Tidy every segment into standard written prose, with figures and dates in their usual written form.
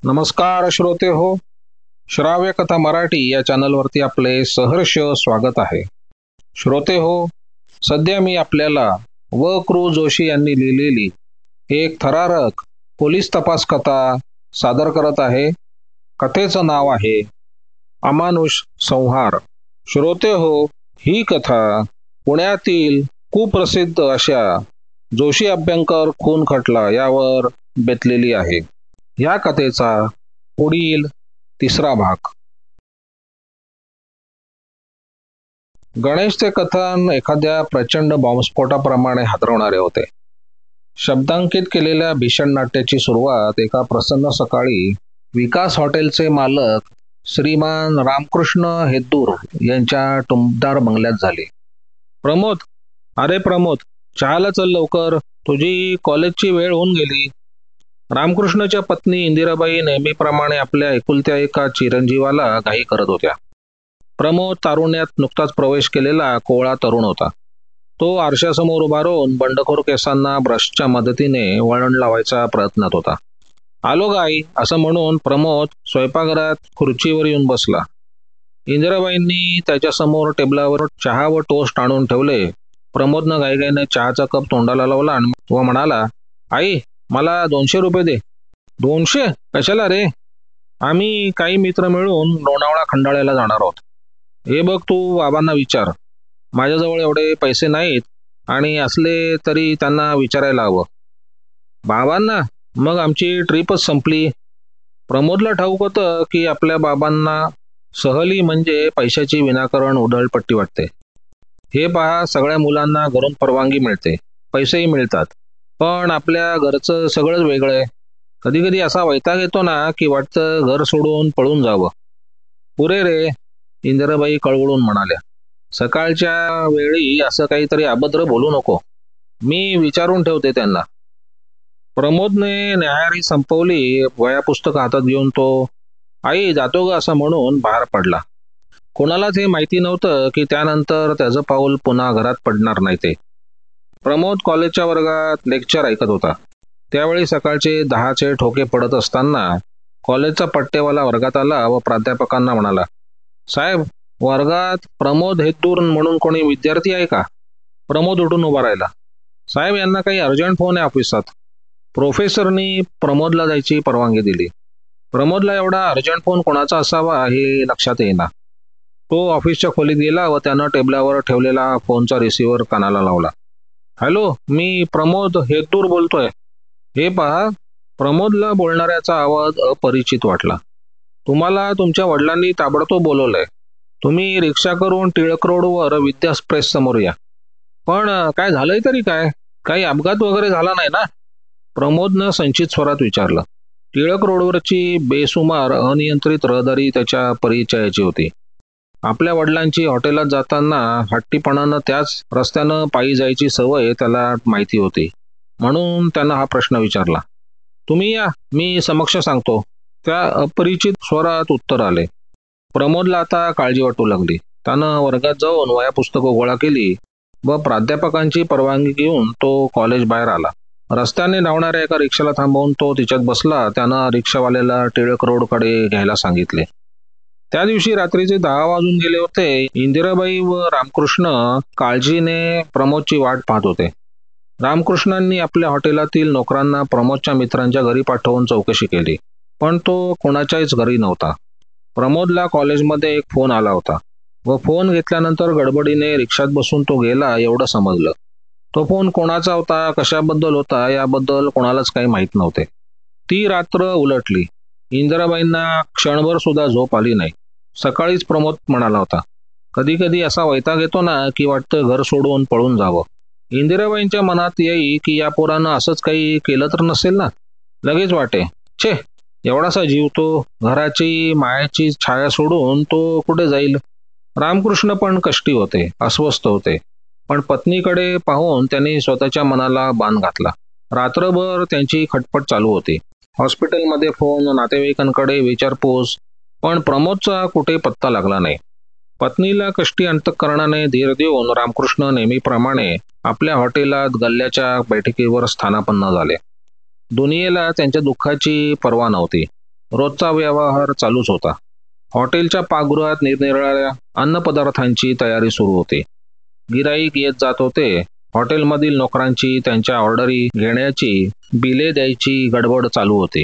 नमस्कार श्रोते हो. श्राव्य कथा मराठी या चॅनलवरती आपले सहर्ष स्वागत आहे. श्रोते हो, सध्या मी आपल्याला कृ जोशी यांनी लिहिलेली एक थरारक पोलीस तपास कथा सादर करत आहे. कथेचं नाव आहे अमानुष संहार. श्रोते हो, ही कथा पुण्यातील कुप्रसिद्ध अशा जोशी अभ्यंकर खून खटला यावर बेतलेली आहे. या कथेचा पुढील तिसरा भाग. गणेशचे कथन एखाद्या प्रचंड बॉम्बस्फोटाप्रमाणे हादरवणारे होते. शब्दांकित केलेल्या भीषण नाट्याची सुरुवात एका प्रसन्न सकाळी विकास हॉटेलचे मालक श्रीमान रामकृष्ण हेद्दूर यांच्या टुमदार बंगल्यात झाली. प्रमोद, अरे प्रमोद, चहाला चल लवकर, तुझी कॉलेजची वेळ होऊन गेली. रामकृष्णच्या पत्नी इंदिराबाई नेहमीप्रमाणे आपल्या एकुलत्या एका चिरंजीवाला घाई करत होत्या. प्रमोद तारुण्यात नुकताच प्रवेश केलेला कोवळा तरुण होता. तो आरशासमोर उभा राहून बंडखोर केसांना ब्रशच्या मदतीने वळण लावायचा प्रयत्नात होता. आलो ग आई, असं म्हणून प्रमोद स्वयंपाकघरात खुर्चीवर येऊन बसला. इंदिराबाईंनी त्याच्यासमोर टेबलावर चहा व टोस्ट आणून ठेवले. प्रमोदनं घाईघाईने चहाचा कप तोंडाला लावला आणि व म्हणाला, आई, मला 200 रुपये दे. 200? कशाला रे? आम्ही काही मित्र मिळून लोणावळा खंडाळ्याला जाणार आहोत. हे बघ, तू बाबांना विचार. माझ्याजवळ एवढे पैसे नाहीत आणि असले तरी त्यांना विचारायला हवं. बाबांना? मग आमची ट्रिपच संपली. प्रमोदला ठाऊक होतं की आपल्या बाबांना सहली म्हणजे पैशाची विनाकारण उधळपट्टी वाटते. हे पहा, सगळ्या मुलांना घरून परवानगी मिळते, पैसेही मिळतात, पण आपल्या घरचं सगळंच वेगळं आहे. कधी कधी असा वैताग येतो ना की वाटतं घर सोडून पळून जावं. पुरे रे, इंदिराबाई कळवळून म्हणाल्या. सकाळच्या वेळी असं काहीतरी अभद्र बोलू नको. मी विचारून ठेवते त्यांना. प्रमोदने न्याहारी संपवली. वह्या हातात घेऊन तो आई जातो ग असं म्हणून बाहेर पडला. कोणालाच हे माहिती नव्हतं की त्यानंतर त्याचं पाऊल पुन्हा घरात पडणार नाही ते. प्रमोद कॉलेजच्या वर्गात लेक्चर ऐकत होता. त्यावेळी सकाळचे 10चे ठोके पडत असताना कॉलेजचा पट्टेवाला वर्गात आला व प्राध्यापकांना म्हणाला, साहेब, वर्गात प्रमोद हेद्दूर म्हणून कोणी विद्यार्थी आहे का? प्रमोद उठून उभा राहिला. साहेब, यांना काही अर्जंट फोन आहे ऑफिसात. प्रोफेसरनी प्रमोदला जायची परवानगी दिली. प्रमोदला एवढा अर्जंट फोन कोणाचा असावा हे लक्षात येईना. तो ऑफिसच्या खोलीत गेला व त्यानं टेबलावर ठेवलेला फोनचा रिसिव्हर कानाला लावला. हॅलो, मी प्रमोद हेद्दूर बोलतोय. हे पहा, प्रमोदला बोलणाऱ्याचा आवाज अपरिचित वाटला. तुम्हाला तुमच्या वडिलांनी ताबडतोब बोलवलंय. तुम्ही रिक्षा करून टिळक रोडवर विद्याप्रेस समोर या. पण काय झालंय तरी काय? काही अपघात वगैरे झाला नाही ना? प्रमोदनं संचित स्वरात विचारलं. टिळक रोडवरची बेसुमार अनियंत्रित रहदारी त्याच्या परिचयाची होती. आपल्या वडिलांची हॉटेलात जाताना हट्टीपणानं त्याच रस्त्यानं पायी जायची सवय त्याला माहिती होती, म्हणून त्यानं हा प्रश्न विचारला. तुम्ही या, मी समक्ष सांगतो, त्या अपरिचित स्वरात उत्तर आले. प्रमोदला आता काळजी वाटू लागली. त्यानं वर्गात जाऊन वह्या पुस्तकं गोळा केली व प्राध्यापकांची परवानगी घेऊन तो कॉलेज बाहेर आला. रस्त्याने धावणाऱ्या एका रिक्षाला थांबवून तो तिच्यात बसला. त्यानं रिक्षावाल्याला टिळक रोडकडे घ्यायला सांगितले. त्या दिवशी रात्रीचे 10 वाजून गेले होते. इंदिराबाई व रामकृष्ण काळजीने प्रमोदची वाट पाहत होते. रामकृष्णांनी आपल्या हॉटेलातील नोकरांना प्रमोदच्या मित्रांच्या घरी पाठवून चौकशी केली, पण तो कोणाच्याच घरी नव्हता. प्रमोदला कॉलेजमध्ये एक फोन आला होता व फोन घेतल्यानंतर गडबडीने रिक्षात बसून तो गेला एवढं समजलं. तो फोन कोणाचा होता, कशाबद्दल होता याबद्दल कोणालाच काही माहीत नव्हते. ती रात्र उलटली. इंदिराबाईंना क्षणभर सुद्धा झोप आली नाही. सकाळीच प्रमोद म्हणाला होता, कधी कधी असा वैताग येतो ना की वाटतं घर सोडून पळून जावं. इंदिराबाईंच्या मनात येई की या पोरानं असंच काही केलं तर नसेल ना. लगेच वाटे, छे, एवढासा जीव तो, घराची मायाची छाया सोडून तो कुठे जाईल. रामकृष्ण पण कष्टी होते, अस्वस्थ होते, पण पत्नीकडे पाहून त्यांनी स्वतःच्या मनाला बाण घातला. रात्रभर त्यांची खटपट चालू होती. हॉस्पिटलमध्ये फोन, नातेवाईकांकडे विचारपूस, पण प्रमोदचा कुठे पत्ता लागला नाही. पत्नीला कष्टी अंतःकरणाने धीर देऊन रामकृष्ण नेहमीप्रमाणे आपल्या हॉटेलात गल्ल्याच्या बैठकीवर स्थानापन्न झाले. दुनियेला त्यांच्या दुःखाची पर्वा नव्हती. रोजचा व्यवहार चालूच होता. हॉटेलच्या पाकगृहात निरनिराळ्या अन्नपदार्थांची तयारी सुरू होती. गिराईक येत जात होते. हॉटेलमधील नोकरांची त्यांच्या ऑर्डरी घेण्याची, बिले द्यायची गडबड चालू होती.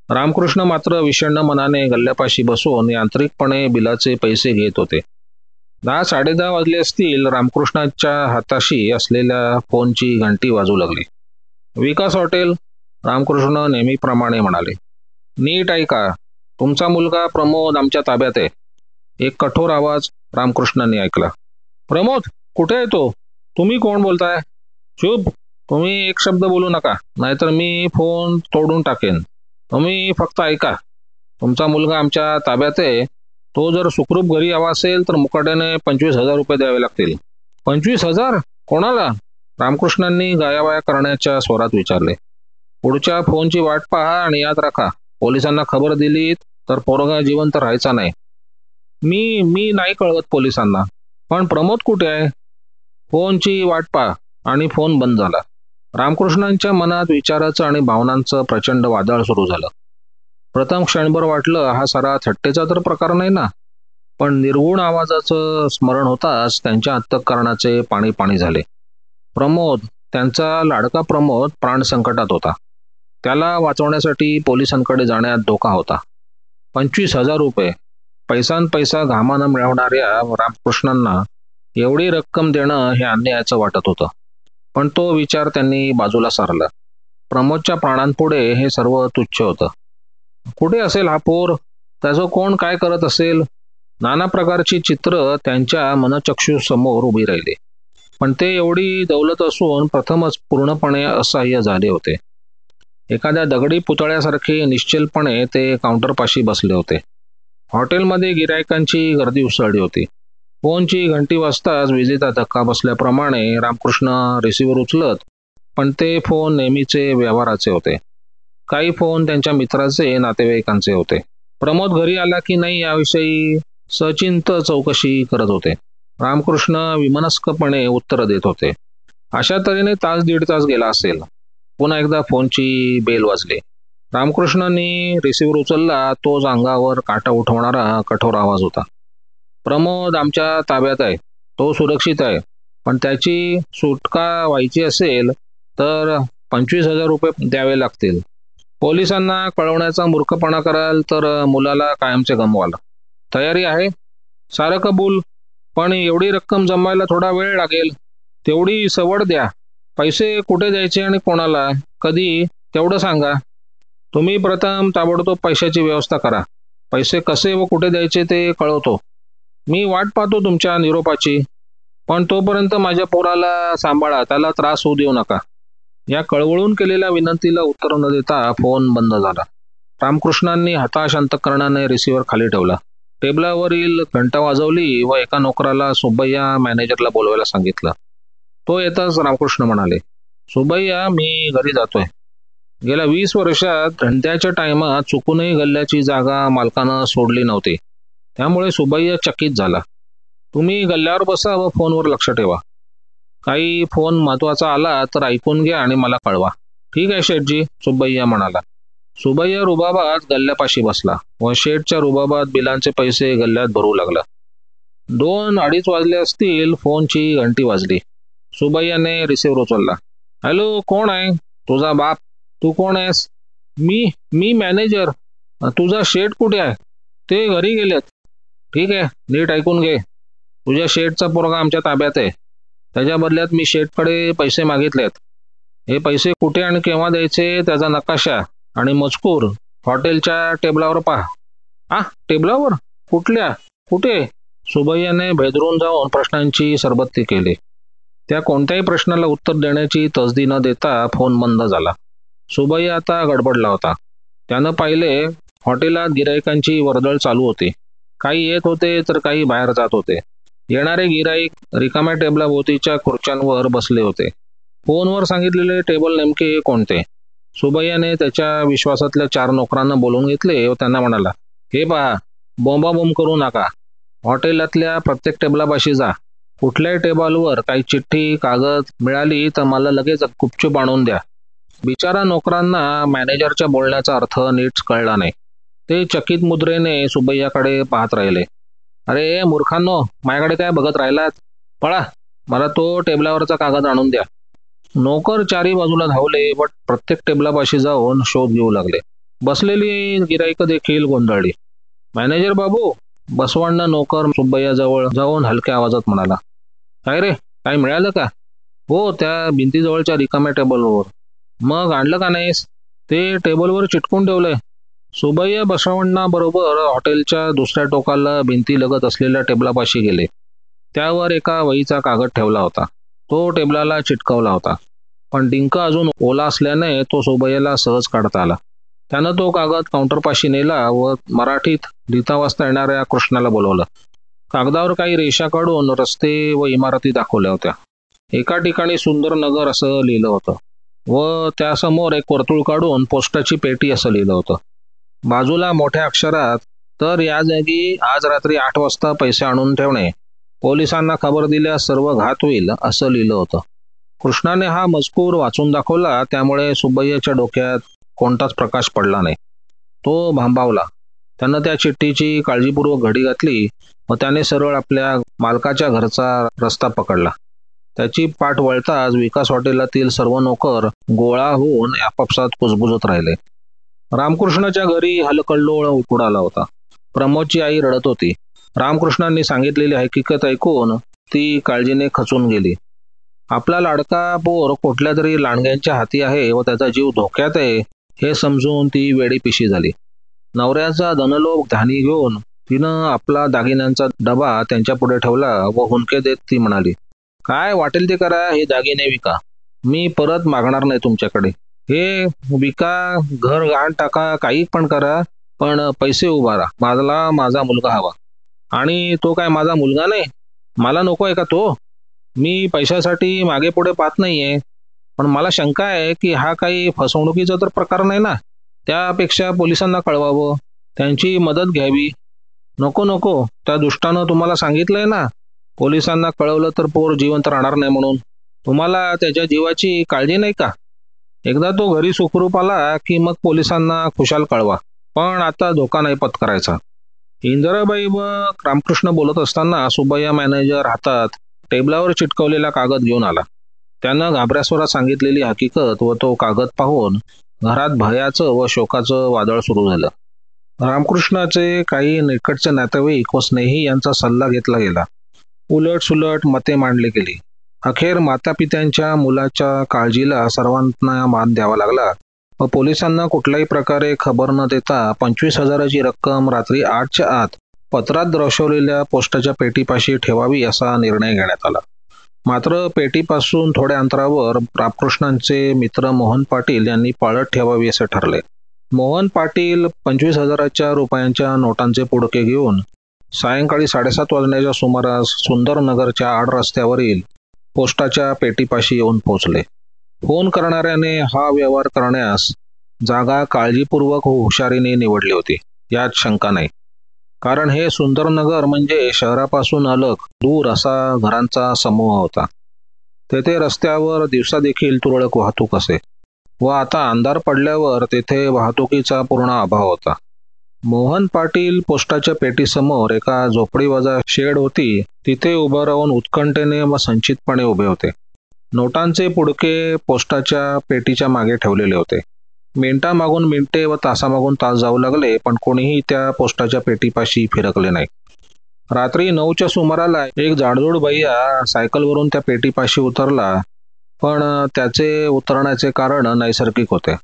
रामकृष्ण मात्र विषण्ण मनाने गल्ल्यापाशी बसून यांत्रिकपणे बिलाचे पैसे घेत होते. 10-10:30 वाजले असतील. रामकृष्णाच्या हाताशी असलेल्या फोनची घंटी वाजू लागली. विकास हॉटेल, रामकृष्ण नेहमीप्रमाणे म्हणाले. नीट ऐका, तुमचा मुलगा प्रमोद आमच्या ताब्यात आहे. एक कठोर आवाज रामकृष्णांनी ऐकला. प्रमोद, कुठे आहे तो? तुम्ही कोण बोलताय? चुप, तुम्ही एक शब्द बोलू नका, नाहीतर मी फोन तोडून टाकेन. तुम्ही फक्त ऐका. तुमचा मुलगा आमच्या ताब्यात आहे. तो जर सुखरूप घरी हवा असेल तर मुकाट्याने 25,000 रुपये द्यावे लागतील. 25,000? कोणाला? रामकृष्णांनी गायावाया करण्याच्या स्वरात विचारले. पुढच्या फोनची वाट पहा आणि याद राखा, पोलिसांना खबर दिलीत तर पोरगा जिवंत राहायचा नाही. मी मी नाही कळवत पोलिसांना. पण प्रमोद कुठे आहे? फोनची वाट पहा. आणि फोन बंद झाला. रामकृष्णांच्या मनात विचाराचं आणि भावनांचं प्रचंड वादळ सुरू झालं. प्रथम क्षणभर वाटलं, हा सारा थट्टेचा तर प्रकार नाही ना. पण निर्गुण आवाजाचं स्मरण होताच त्यांच्या अंतःकरणाचे पाणी पाणी झाले. प्रमोद, त्यांचा लाडका प्रमोद प्राण संकटात होता. त्याला वाचवण्यासाठी पोलिसांकडे जाण्यात धोका होता. 25,000 रुपये, पैसा घामानं मिळवणाऱ्या रामकृष्णांना एवढी रक्कम देणं हे अन्यायाचं वाटत होतं. पण तो विचार त्यांनी बाजूला सारला. प्रमोदच्या प्राणांपुढे हे सर्व तुच्छ होतं. कुठे असेल हा पोर? त्याचं कोण काय करत असेल? नाना प्रकारची चित्र त्यांच्या मनचक्षुसमोर उभी राहिली. पण ते एवढी दौलत असून प्रथमच पूर्णपणे असहाय्य झाले होते. एखाद्या दगडी पुतळ्यासारखे निश्चलपणे ते काउंटरपाशी बसले होते. हॉटेलमध्ये गिरायकांची गर्दी उसळली होती. फोनची घंटी वाजताच विजेचा धक्का बसल्याप्रमाणे रामकृष्ण रिसिव्हर उचलत. पण ते फोन नेहमीचे व्यवहाराचे होते. काही फोन त्यांच्या मित्राचे, नातेवाईकांचे होते. प्रमोद घरी आला की नाही याविषयी सचिंत चौकशी करत होते. रामकृष्ण विमनस्कपणे उत्तर देत होते. अशा तऱ्हेने 1-1.5 तास गेला असेल. पुन्हा एकदा फोनची बेल वाजली. रामकृष्णांनी रिसिव्हर उचलला. तोच अंगावर काटा उठवणारा कठोर आवाज होता. प्रमोद आमच्या ताब्यात आहे. तो सुरक्षित आहे. पण त्याची सुटका व्हायची असेल तर 25,000 रुपये द्यावे लागतील. पोलिसांना कळवण्याचा मूर्खपणा कराल तर मुलाला कायमचे गमवाल. तयारी आहे? सारं कबूल. पण एवढी रक्कम जमवायला थोडा वेळ लागेल. तेवढी सवड द्या. पैसे कुठे द्यायचे आणि कोणाला, कधी, तेवढं सांगा. तुम्ही प्रथम ताबडतोब पैशाची व्यवस्था करा. पैसे कसे व कुठे द्यायचे ते कळवतो. मी वाट पाहतो तुमच्या निरोपाची. पण तोपर्यंत माझ्या पोराला सांभाळा, त्याला त्रास होऊ देऊ नका. या कळवळून केलेल्या विनंतीला उत्तर न देता फोन बंद झाला. रामकृष्णांनी हताश अंतःकरणाने रिसिव्हर खाली ठेवला. टेबलावरील घंटा वाजवली व एका नोकराला सुब्बय्या मॅनेजरला बोलवायला सांगितलं. तो येताच रामकृष्ण म्हणाले, सुब्बय्या, मी घरी जातोय. गेल्या 20 वर्षात घंट्याच्या टायमात चुकूनही गल्ल्याची जागा मालकानं सोडली नव्हती. त्यामुळे सुब्बय्या चकित झाला. तुम्ही गल्ल्यावर बसा व फोनवर लक्ष ठेवा. काही फोन महत्वाचा आला तर ऐकून घ्या आणि मला कळवा. ठीक आहे शेठजी, सुब्बय्या म्हणाला. सुब्बय्या रुबाबात गल्ल्यापाशी बसला व शेठच्या रुबाबात बिलांचे पैसे गल्ल्यात भरू लागला. 2-2:30 वाजले असतील. फोनची घंटी वाजली. सुब्बय्याने रिसिव्हर उचलला. हॅलो, कोण आहे? तुझा बाप. तू कोण आहेस? मी मॅनेजर. तुझा शेठ कुठे आहे? ते घरी गेलेत. ठीक आहे, नीट ऐकून घे. तुझ्या शेठचा पोरगा आमच्या ताब्यात आहे. त्याच्या बदल्यात मी शेठकडे पैसे मागितलेत. हे पैसे कुठे आणि केव्हा द्यायचे त्याचा नकाशा आणि मजकूर हॉटेलच्या टेबलावर पहा. टेबलावर? कुठल्या? कुठे? सुबैयाने भेदरून जाऊन प्रश्नांची सरबत्ती केली. त्या कोणत्याही प्रश्नाला उत्तर देण्याची तसदी न देता फोन बंद झाला. सुबैया आता गडबडला होता. त्यानं पाहिले, हॉटेलात गिराईकांची वर्दळ चालू होती. काही येत होते तर काही बाहेर जात होते. येणारे गिराईक रिकाम्या टेबलाभोवतीच्या खुर्च्यांवर बसले होते. फोनवर सांगितलेले टेबल नेमके कोणते? सुबैयाने त्याच्या विश्वासातल्या 4 नोकरांना बोलवून घेतले व त्यांना म्हणाला, हे पहा, बोंबाबोंब करू नका. हॉटेलातल्या प्रत्येक टेबलापाशी जा. कुठल्याही टेबलवर काही चिठ्ठी कागद मिळाली तर मला लगेच गुपचूप आणून द्या. बिचारा नोकरांना मॅनेजरच्या बोलण्याचा अर्थ नीट कळला नाही. ते चकित मुद्रेने सुबैयाकडे पाहत राहिले. अरे मूर्खांनो, माझ्याकडे काय बघत राहिलात? पळा, मला तो टेबलावरचा कागद आणून द्या. नोकर चारी बाजूला धावले व प्रत्येक टेबलापाशी जाऊन शोध घेऊ लागले. बसलेली गिराईक देखील गोंधळली. मॅनेजर बाबू, बसवण्ण नोकर सुब्बय्याजवळ जाऊन हलक्या आवाजात म्हणाला. काय रे, काय मिळालं का? हो, त्या भिंतीजवळच्या रिकाम्या टेबलवर. मग आणलं का नाहीस? ते टेबलवर चिटकून ठेवलंय. सुबैया बसवण्णाबरोबर हॉटेलच्या दुसऱ्या टोकाला भिंतीलगत असलेल्या टेबलापाशी गेले. त्यावर एका वहीचा कागद ठेवला होता. तो टेबलाला चिटकवला होता, पण डिंक अजून ओला असल्याने तो सुबैयाला सहज काढता आला. त्यानं तो कागद काउंटरपाशी नेला व मराठीत लिहिता वाचता येणाऱ्या कृष्णाला बोलवलं. कागदावर काही रेषा काढून रस्ते व इमारती दाखवल्या होत्या. एका ठिकाणी सुंदर नगर असं लिहिलं होतं व त्यासमोर एक वर्तुळ काढून पोस्टाची पेटी असं लिहिलं होतं. बाजूला मोठ्या अक्षरात, तर या जागी आज रात्री 8 वाजता पैसे आणून ठेवणे, पोलिसांना खबर दिल्यास सर्व घात होईल असं लिहिलं होतं. कृष्णाने हा मजकूर वाचून दाखवला, त्यामुळे सुब्बय्याच्या डोक्यात कोणताच प्रकाश पडला नाही. तो भांबावला. त्यानं त्या चिठ्ठीची काळजीपूर्वक घडी घातली व त्याने सरळ आपल्या मालकाच्या घरचा रस्ता पकडला. त्याची पाठ वळताच विकास हॉटेलातील सर्व नोकर गोळा होऊन आपापसात कुजबुजत राहिले. रामकृष्णाच्या घरी हलकल्लोळ उडाला होता. प्रमोदची आई रडत होती. रामकृष्णांनी सांगितलेली हकीकत ऐकून ती काळजीने खचून गेली. आपला लाडका पोर कुठल्या तरी लांडग्यांच्या हाती आहे व त्याचा जीव धोक्यात आहे हे समजून ती वेडीपिशी झाली. नवऱ्याचा धनलोभ ध्यानी घेऊन तिनं आपला दागिन्यांचा डबा त्यांच्या पुढे ठेवला व हुंदके देत ती म्हणाली, काय वाटेल ते करा, हे दागिने विका. मी परत मागणार नाही तुमच्याकडे. हे विका, घर गहाण टाका, काही पण करा, पण पैसे उभारा. मला माझा मुलगा हवा. आणि तो काय माझा मुलगा नाही? मला नको आहे का तो? मी पैशासाठी मागे पुढे पाहत नाहीये, पण मला शंका आहे की हा काही फसवणुकीचा तर प्रकार नाही ना. त्यापेक्षा पोलिसांना कळवावं, त्यांची मदत घ्यावी. नको नको, त्या दुष्टानं तुम्हाला सांगितलंय ना, पोलिसांना कळवलं तर पोर जिवंत राहणार नाही म्हणून. तुम्हाला त्याच्या जीवाची काळजी नाही का? एकदा तो घरी सुखरूप आला की मग पोलिसांना खुशाल कळवा, पण आता धोका नाही पत्करायचा. इंदिराबाई व रामकृष्ण बोलत असताना सुब्बय्या मॅनेजर हातात टेबलावर चिटकवलेला कागद घेऊन आला. त्यानं घाबऱ्या स्वरात सांगितलेली हकीकत व तो कागद पाहून घरात भयाचं व शोकाचं वादळ सुरू झालं. रामकृष्णाचे काही निकटचे नातेवाईक व स्नेही यांचा सल्ला घेतला गेला. उलट मते मांडली गेली. अखेर मातापित्यांच्या मुलाच्या काळजीला सर्वांना मान द्यावा लागला व पोलिसांना कुठल्याही प्रकारे खबर न देता 25,000ची रक्कम रात्री 8च्या आत पत्रात दर्शवलेल्या पोस्टाच्या पेटीपाशी ठेवावी असा निर्णय घेण्यात आला. मात्र पेटीपासून थोड्या अंतरावर रामकृष्णांचे मित्र मोहन पाटील यांनी पाळत ठेवावी असे ठरले. मोहन पाटील 25,000च्या रुपयांच्या नोटांचे पुडके घेऊन सायंकाळी 7:30 वाजण्याच्या सुमारास सुंदरनगरच्या आड रस्त्यावरील पोस्टाच्या पेटीपाशी येऊन पोहोचले. फोन करणाऱ्याने हा व्यवहार करण्यास जागा काळजीपूर्वक व हुशारीने निवडली होती, यात शंका नाही. कारण हे सुंदरनगर म्हणजे शहरापासून अलग दूर असा घरांचा समूह होता. तेथे रस्त्यावर दिवसा देखील तुरळक वाहतूक असे व आता अंधार पडल्यावर तेथे वाहतुकीचा पूर्ण अभाव होता. मोहन पाटील पोस्टाच्या पेटीसमोर एका झोपडीवजा शेड होती, तिथे उभं राहून उत्कंठेने व संचितपणे उभे होते. नोटांचे पुडके पोस्टाच्या पेटीच्या मागे ठेवलेले होते. मिनिटामागून मिनिटे व तासामागून तास जाऊ लागले, पण कोणीही त्या पोस्टाच्या पेटीपाशी फिरकले नाही. रात्री 9च्या सुमाराला एक जाडजूड भैया सायकलवरून त्या पेटीपाशी उतरला, पण त्याचे उतरण्याचे कारण नैसर्गिक होते.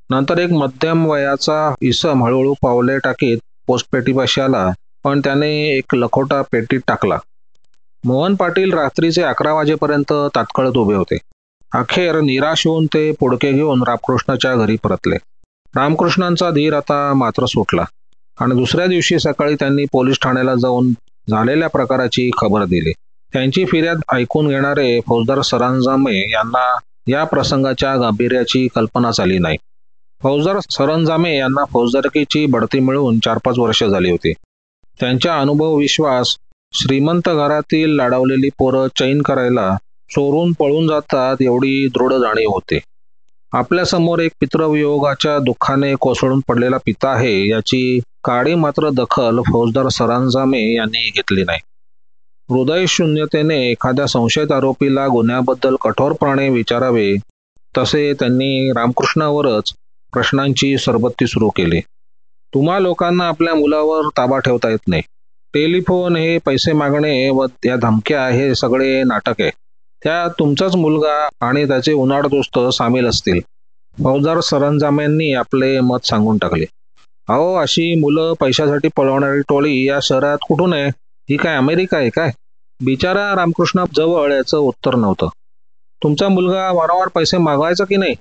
नंतर एक मध्यम वयाचा इसम हळूहळू पावले टाकीत पोस्टपेटीपाशी आला, पण त्याने एक लखोटा पेटीत टाकला. मोहन पाटील रात्रीचे 11 वाजेपर्यंत ताटकळत उभे होते. अखेर निराश होऊन ते पुडके घेऊन रामकृष्णाच्या घरी परतले. रामकृष्णांचा धीर आता मात्र सुटला आणि दुसऱ्या दिवशी सकाळी त्यांनी पोलीस ठाण्याला जाऊन झालेल्या प्रकाराची खबर दिली. त्यांची फिर्याद ऐकून घेणारे फौजदार सरंजामे यांना या प्रसंगाच्या गांभीर्याची कल्पनाच आली नाही. फौजदार सरंजामे यांना फौजदारकीची बढती मिळून 4-5 वर्ष झाली होती. त्यांचा अनुभव विश्वास श्रीमंत घरातील लाडावलेली पोरं चैन करायला चोरून पळून जातात एवढी दृढ जाणीव होते. आपल्यासमोर एक पितृवियोगाच्या दुःखाने कोसळून पडलेला पिता आहे, याची काडी मात्र दखल फौजदार सरंजामे यांनी घेतली नाही. हृदयशून्यतेने एखाद्या संशयित आरोपीला गुन्ह्याबद्दल कठोरपणे विचारावे, तसे त्यांनी रामकृष्णावरच प्रश्नांची सरबत्ती सुरू केली. तुम्हा लोकांना आपल्या मुलावर ताबा ठेवता येत नाही. टेलिफोन, हे पैसे मागणे व या धमक्या, हे सगळे नाटक आहे. त्यात तुमचाच मुलगा आणि त्याचे उनाड दोस्त सामील असतील. फौजदार सरंजाम्यांनी आपले मत सांगून टाकले. अहो, अशी मुलं पैशासाठी पळवणारी टोळी या शहरात कुठून आहे? ही काय अमेरिका आहे काय? बिचारा रामकृष्णाजवळ याचं उत्तर नव्हतं. तुमचा मुलगा वारंवार पैसे मागवायचा की नाही?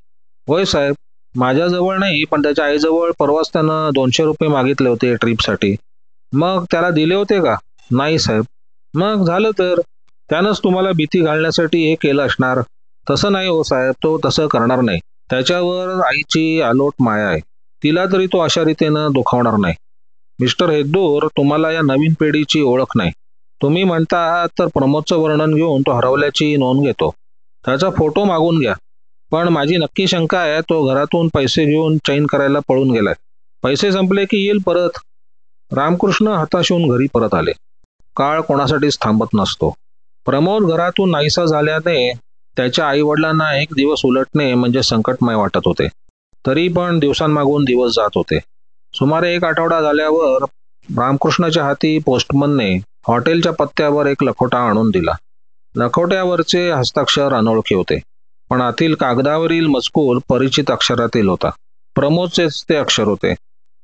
होय साहेब, माझ्याजवळ नाही, पण त्याच्या आईजवळ परवाच त्यानं 200 रुपये मागितले होते ट्रिपसाठी. मग त्याला दिले होते का? नाही साहेब. मग झालं तर त्यानंच तुम्हाला भीती घालण्यासाठी हे केलं असणार. तसं नाही हो साहेब, तो तसं करणार नाही. त्याच्यावर आईची अलोट माया आहे. तिला तरी तो अशा रीतीनं दुखावणार नाही. मिस्टर हेद्दूर, तुम्हाला या नवीन पिढीची ओळख नाही. तुम्ही म्हणता आहात तर प्रमोदचं वर्णन घेऊन तो हरवल्याची नोंद घेतो. त्याचा फोटो मागून घ्या. पण माझी नक्की शंका आहे, तो घरातून पैसे घेऊन चैन करायला पळून गेलाय. पैसे संपले की येईल परत. रामकृष्ण हताश होऊन घरी परत आले. काळ कोणासाठीच थांबत नसतो. प्रमोद घरातून नाहीसा झाल्याने त्याच्या आईवडिलांना एक दिवस उलटणे म्हणजे संकटमय वाटत होते. तरी पण दिवसांमागून दिवस जात होते. सुमारे 1 आठवडा झाल्यावर रामकृष्णाच्या हाती पोस्टमनने हॉटेलच्या पत्त्यावर एक लखोटा आणून दिला. लखोट्यावरचे हस्ताक्षर अनोळखी होते, पण आतील कागदावरील मजकूर परिचित अक्षरातील होता. प्रमोदचेच ते अक्षर होते.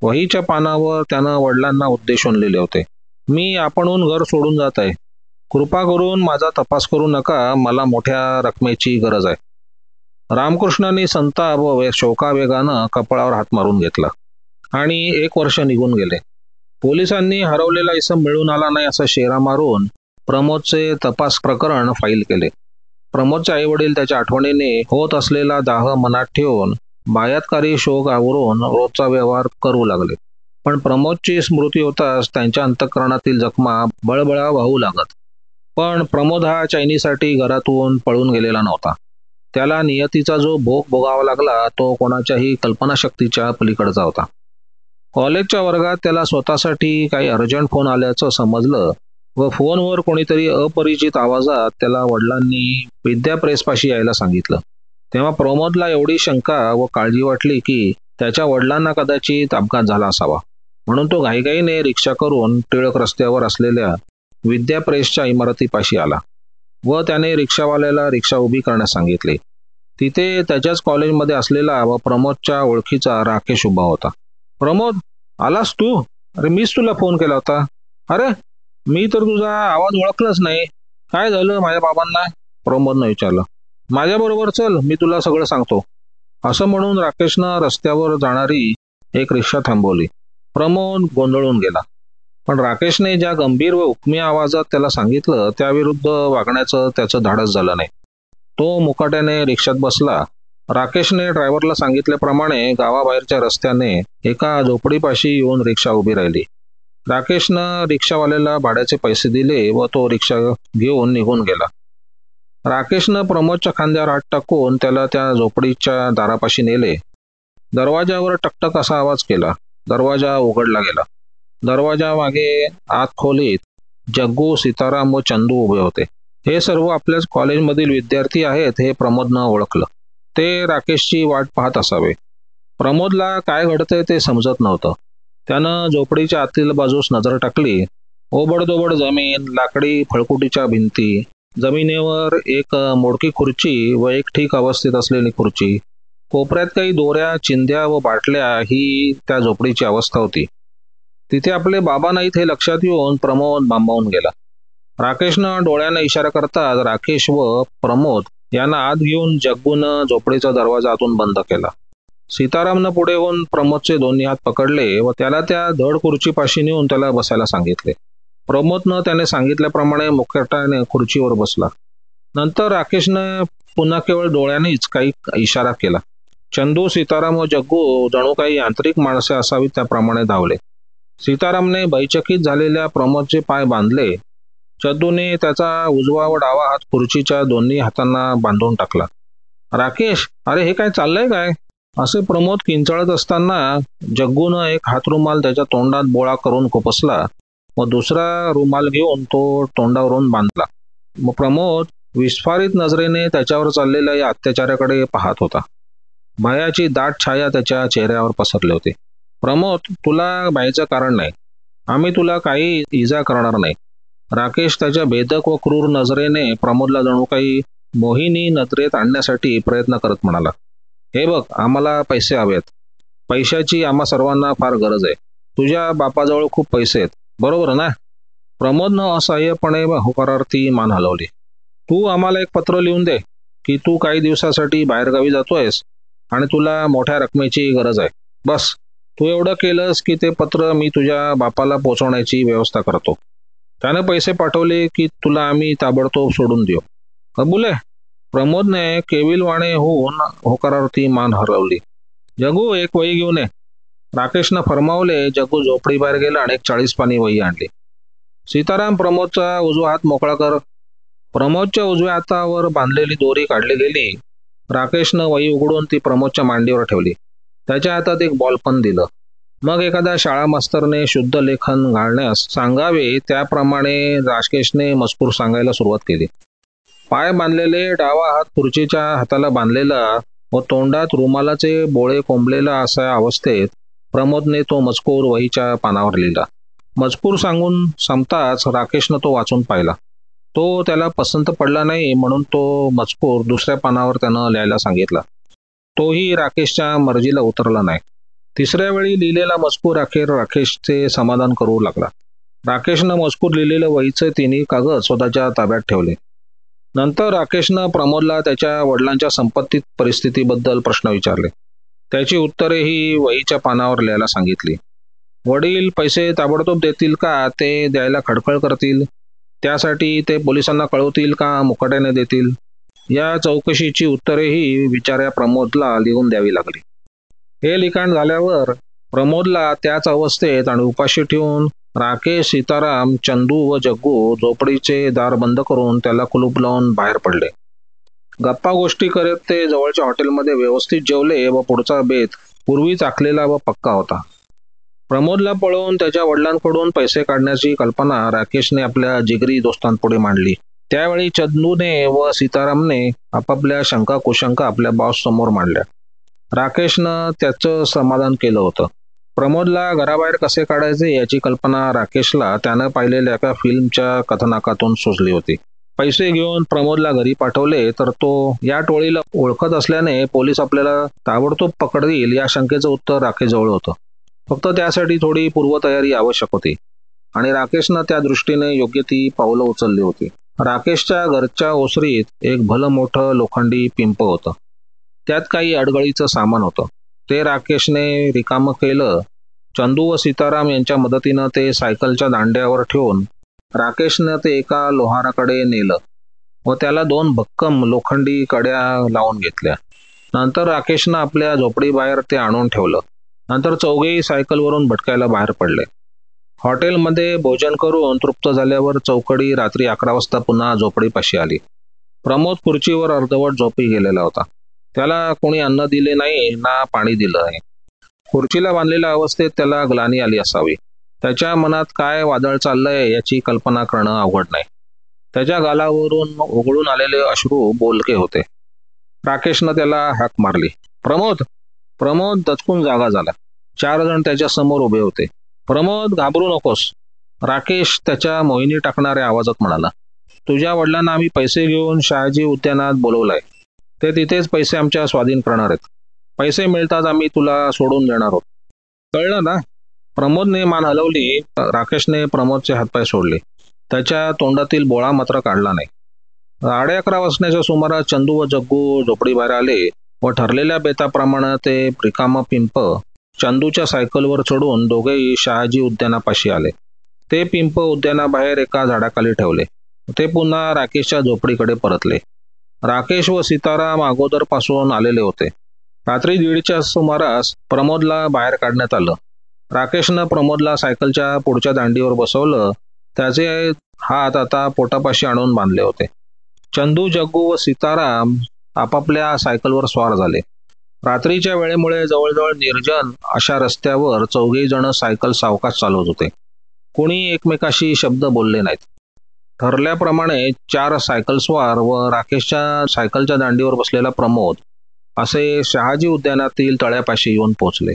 वहीच्या पानावर त्यानं वडिलांना उद्देशून लिहिले होते. मी आपणहून घर सोडून जात आहे. कृपा करून माझा तपास करू नका. मला मोठ्या रकमेची गरज आहे. रामकृष्णांनी संताप व शोकावेगानं कपाळावर हात मारून घेतला आणि 1 वर्ष निघून गेले. पोलिसांनी हरवलेला इसम मिळून आला नाही असा शेरा मारून प्रमोदचे तपास प्रकरण फाईल केले. प्रमोदचे आईवडील त्याच्या आठवणीने होत असलेला दाह मनात ठेवून बायातकारी शोक आवरून रोजचा व्यवहार करू लागले. पण प्रमोदची स्मृती होताच त्यांच्या अंतःकरणातील जखमा बळबळा वाहू लागत. पण प्रमोद हा चैनीसाठी घरातून पळून गेलेला नव्हता. त्याला नियतीचा जो भोग भोगावा लागला तो कोणाच्याही कल्पनाशक्तीच्या पलीकडचा होता. कॉलेजच्या वर्गात त्याला स्वतःसाठी काही अर्जंट फोन आल्याचं समजलं व फोनवर कोणीतरी अपरिचित आवाजात त्याला वडिलांनी विद्या प्रेसपाशी यायला सांगितलं. तेव्हा प्रमोदला एवढी शंका व काळजी वाटली की त्याच्या वडिलांना कदाचित अपघात झाला असावा. म्हणून तो घाईघाईने रिक्षा करून टिळक रस्त्यावर असलेल्या विद्या प्रेसच्या इमारतीपाशी आला व त्याने रिक्षावाल्याला रिक्षा उभी करण्यास सांगितली. तिथे त्याच्याच कॉलेजमध्ये असलेला व प्रमोदच्या ओळखीचा राकेश उभा होता. प्रमोद, आलास तू? अरे, मीच तुला फोन केला होता. अरे, मी तर तुझा आवाज ओळखलाच नाही. काय झालं माझ्या बाबांना? प्रमोदनं विचारलं. माझ्याबरोबर चल, मी तुला सगळं सांगतो. असं म्हणून राकेशनं रस्त्यावर जाणारी एक रिक्षा थांबवली. प्रमोद गोंधळून गेला. पण राकेशने ज्या गंभीर व हुकमी आवाजात त्याला सांगितलं त्याविरुद्ध वागण्याचं त्याचं धाडस झालं नाही. तो मुकाट्याने रिक्षात बसला. राकेशने ड्रायव्हरला सांगितल्याप्रमाणे गावाबाहेरच्या रस्त्याने एका झोपडीपाशी येऊन रिक्षा उभी राहिली. राकेशनं रिक्षावाल्याला भाड्याचे पैसे दिले व तो रिक्षा घेऊन निघून गेला. राकेशनं प्रमोदच्या खांद्यावर हात टाकून त्याला त्या झोपडीच्या दारापाशी नेले. दरवाजावर टकटक असा आवाज केला. दरवाजा उघडला गेला. दरवाजा मागे आत खोलीत जग्गू, सीताराम व चंदू उभे होते. हे सर्व आपल्याच कॉलेजमधील विद्यार्थी आहेत हे प्रमोदनं ओळखलं. ते राकेशची वाट पाहत असावे. प्रमोदला काय घडतंय ते समजत नव्हतं. त्यानं झोपडीच्या आतील बाजूस नजर टाकली. ओबडदोबड जमीन, लाकडी फळकुटीच्या भिंती, जमिनीवर एक मोडकी खुर्ची व एक ठीक अवस्थेत असलेली खुर्ची, कोपऱ्यात काही दोऱ्या, चिंध्या व बाटल्या, ही त्या झोपडीची अवस्था होती. तिथे आपले बाबा नाहीत हे लक्षात येऊन प्रमोद बांबावून गेला. राकेशनं डोळ्यानं इशारा करतात राकेश व प्रमोद यांना आत घेऊन जग्गूनं झोपडीचा दरवाजा आतून बंद केला. सीतारामनं पुढे होऊन प्रमोदचे दोन्ही हात पकडले व त्याला त्या धड खुर्चीपाशी नेऊन त्याला बसायला सांगितले. प्रमोदनं त्याने सांगितल्याप्रमाणे मुखट्याने खुर्चीवर बसला. नंतर राकेशनं पुन्हा केवळ डोळ्यानेच काही इशारा केला. चंदू, सीताराम व जग्गू जणू काही यांत्रिक माणसे असावीत त्याप्रमाणे धावले. सीतारामने भयचकित झालेल्या प्रमोदचे पाय बांधले. चंदूने त्याचा उजवा व डावा हात खुर्चीच्या दोन्ही हातांना बांधून टाकला. राकेश, अरे हे काय चाललंय काय? असे प्रमोद किंचाळत असताना जग्गूनं एक हातरुमाल त्याच्या तोंडात बोळा करून खुपसला व दुसरा रुमाल घेऊन तो तोंडावरून बांधला. मग प्रमोद विस्फारित नजरेने त्याच्यावर चाललेल्या या अत्याचाराकडे पाहत होता. भयाची दाट छाया त्याच्या चेहऱ्यावर पसरली होती. प्रमोद, तुला भयाचं कारण नाही. आम्ही तुला काही इजा करणार नाही. राकेश त्याच्या भेदक व क्रूर नजरेने प्रमोदला जणू काही मोहिनी नजरेत आणण्यासाठी प्रयत्न करत म्हणाला. हे बघ, आम्हाला पैसे हवेत. पैशाची आम्हा सर्वांना फार गरज आहे. तुझ्या बापाजवळ खूप पैसे आहेत, बरोबर ना? प्रमोदनं असहाय्यपणे होकारार्थी मान हलवली. तू आम्हाला एक पत्र लिहून दे की तू काही दिवसासाठी बाहेरगावी जातोयस आणि तुला मोठ्या रकमेची गरज आहे. बस, तू एवढं केलंस की ते पत्र मी तुझ्या बापाला पोचवण्याची व्यवस्था करतो. त्याने पैसे पाठवले की तुला आम्ही ताबडतोब सोडून देऊ. कबूल आहे? प्रमोदने केविलवाणे होऊन होकारार्थी मान हलवली. जगू, एक वही घेऊन ये. राकेशनं फरमावले. जग्गू झोपडीबाहेर गेला आणि एक 40 पानी वही आणली. सीताराम, प्रमोदचा उजवा हात मोकळा कर. प्रमोदच्या उजव्या हातावर बांधलेली दोरी काढली गेली. राकेशनं वही उघडून ती प्रमोदच्या मांडीवर ठेवली. त्याच्या हातात एक बॉलपन दिलं. मग एखाद्या शाळा मास्तरने शुद्ध लेखन घालण्यास सांगावे त्याप्रमाणे राकेशने मजकूर सांगायला सुरुवात केली. पाय बांधलेले, डावा हात खुर्चीच्या हाताला बांधलेला व तोंडात रुमालाचे बोळे कोंबलेला अशा अवस्थेत प्रमोदने तो मजकूर वहीच्या पानावर लिहिला. मजकूर सांगून संपताच राकेशनं तो वाचून पाहिला. तो त्याला पसंत पडला नाही म्हणून तो मजकूर दुसऱ्या पानावर त्यानं लिहायला सांगितला. तोही राकेशच्या मर्जीला उतरला नाही. तिसऱ्या वेळी लिहिलेला मजकूर अखेर राकेशचे समाधान करू लागला. राकेशनं मजकूर लिहिलेलं वहीचे तिन्ही कागद स्वतःच्या ताब्यात ठेवले. नंतर राकेशनं प्रमोदला त्याच्या वडिलांच्या संपत्तीत परिस्थितीबद्दल प्रश्न विचारले. त्याची उत्तरेही वहीच्या पानावर लिहायला सांगितली. वडील पैसे ताबडतोब देतील का ते द्यायला खडखड करतील? त्यासाठी ते पोलिसांना कळवतील का मुकाट्याने देतील? या चौकशीची उत्तरेही बिचाऱ्या प्रमोदला लिहून द्यावी लागली. हे लिखाण झाल्यावर प्रमोदला त्याच अवस्थेत आणि उपाशी ठेवून राकेश, सीताराम, चंदू व जग्गू झोपडीचे दार बंद करून त्याला कुलूप लावून बाहेर पडले. गप्पा गोष्टी करत ते जवळच्या हॉटेलमध्ये व्यवस्थित जेवले व पुढचा बेत पूर्वीच आखलेला व पक्का होता. प्रमोदला पळवून त्याच्या वडिलांकडून पैसे काढण्याची कल्पना राकेशने आपल्या जिगरी दोस्तांपुढे मांडली. त्यावेळी चंदूने व सीतारामने आपापल्या शंका कुशंका आपल्या बॉस समोर मांडल्या. राकेशनं त्याचं समाधान केलं होतं. प्रमोदला घराबाहेर कसे काढायचे याची कल्पना राकेशला त्यानं पाहिलेल्या एका फिल्मच्या कथानकातून सुचली होती. पैसे घेऊन प्रमोदला घरी पाठवले तर तो या टोळीला ओळखत असल्याने पोलीस आपल्याला ताबडतोब पकडतील या शंकेचं उत्तर राकेशजवळ होतं. फक्त त्यासाठी थोडी पूर्वतयारी आवश्यक होती आणि राकेशनं त्या दृष्टीने योग्य ती पावलं उचलली होती. राकेशच्या घरच्या ओसरीत एक भलं मोठं लोखंडी पिंप होतं. त्यात काही अडगळीचं सामान होतं. ते राकेशने रिकामं केलं. चंदू व सीताराम यांच्या मदतीनं ते सायकलच्या दांड्यावर ठेवून राकेशनं ते एका लोहाराकडे नेलं व त्याला 2 भक्कम लोखंडी कड्या लावून घेतल्या. नंतर राकेशनं आपल्या झोपडीबाहेर ते आणून ठेवलं. नंतर चौघेही सायकलवरून भटकायला बाहेर पडले. हॉटेलमध्ये भोजन करून तृप्त झाल्यावर चौकडी रात्री 11 वाजता पुन्हा झोपडीपाशी आली. प्रमोद खुर्चीवर अर्धवट झोपी गेलेला होता. त्याला कोणी अन्न दिले नाही ना पाणी दिलं आहे. खुर्चीला बांधलेल्या अवस्थेत त्याला ग्लानी आली असावी. त्याच्या मनात काय वादळ चाललंय याची कल्पना करणं अवघड नाही. त्याच्या गालावरून उघळून आलेले अश्रू बोलके होते. राकेशनं त्याला हाक मारली. प्रमोद! प्रमोद दचकून जागा झाला. 4 जण त्याच्या समोर उभे होते. प्रमोद, घाबरू नकोस, राकेश त्याच्या मोहिनी टाकणाऱ्या आवाजात म्हणाला. तुझ्या वडिलांना आम्ही पैसे घेऊन शहाजी उद्यानात बोलवलंय. ते तिथेच पैसे आमच्या स्वाधीन करणार आहेत. पैसे मिळताच आम्ही तुला सोडून देणार आहोत. कळलं ना? प्रमोदने मान हलवली. राकेशने प्रमोदचे हातपाय सोडले. त्याच्या तोंडातील बोळा मात्र काढला नाही. 11:30 वाजण्याच्या सुमारास चंदू व जग्गू झोपडीबाहेर आले व ठरलेल्या बेताप्रमाणे ते रिकामं पिंप चंदूच्या सायकलवर चढून दोघेही शहाजी उद्यानापाशी आले. ते पिंप उद्यानाबाहेर एका झाडाखाली ठेवले. ते पुन्हा राकेशच्या झोपडीकडे परतले. राकेश व सीताराम अगोदरपासून आलेले होते. रात्री 1:30च्या सुमारास प्रमोदला बाहेर काढण्यात आलं. राकेशनं प्रमोदला सायकलच्या पुढच्या दांडीवर बसवलं. त्याचे हात आता पोटापाशी आणून बांधले होते. चंदू, जग्गू व सीताराम आपापल्या सायकलवर स्वार झाले. रात्रीच्या वेळेमुळे जवळजवळ निर्जन अशा रस्त्यावर चौघेही जण सायकल सावकाश चालवत होते. कोणी एकमेकाशी शब्द बोलले नाहीत. ठरल्याप्रमाणे 4 सायकलस्वार व राकेशच्या सायकलच्या दांडीवर बसलेला प्रमोद असे शहाजी उद्यानातील तळ्यापाशी येऊन पोहोचले.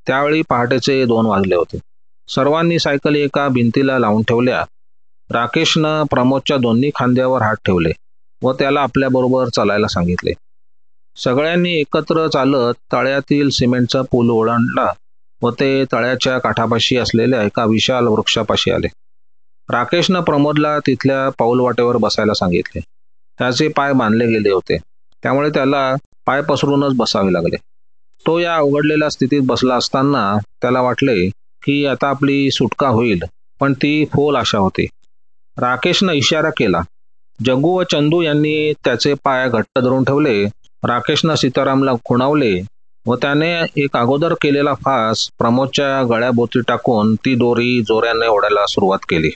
त्यावेळी पहाटेचे 2 वाजले होते. सर्वांनी सायकली एका भिंतीला लावून ठेवल्या. राकेशनं प्रमोदच्या दोन्ही खांद्यावर हात ठेवले व त्याला आपल्याबरोबर चालायला सांगितले. सगळ्यांनी एकत्र चालत तळ्यातील सिमेंटचा पूल ओलांडला व ते तळ्याच्या काठापाशी असलेल्या एका विशाल वृक्षापाशी आले. राकेशनं प्रमोदला तिथल्या पाऊलवाटेवर बसायला सांगितले. त्याचे पाय बांधले गेले होते, त्यामुळे त्याला पाय पसरूनच बसावे लागले. तो या अवघडलेल्या स्थितीत बसला असताना त्याला वाटले की आता आपली सुटका होईल, पण ती फोल आशा होती. राकेशनं इशारा केला. जग्गू व चंदू यांनी त्याचे पाय घट्ट धरून ठेवले. राकेशनं सीतारामला खुणावले व त्याने एक अगोदर केलेला फास प्रमोदच्या गळ्याभोवती टाकून ती दोरी जोऱ्याने ओढायला सुरुवात केली.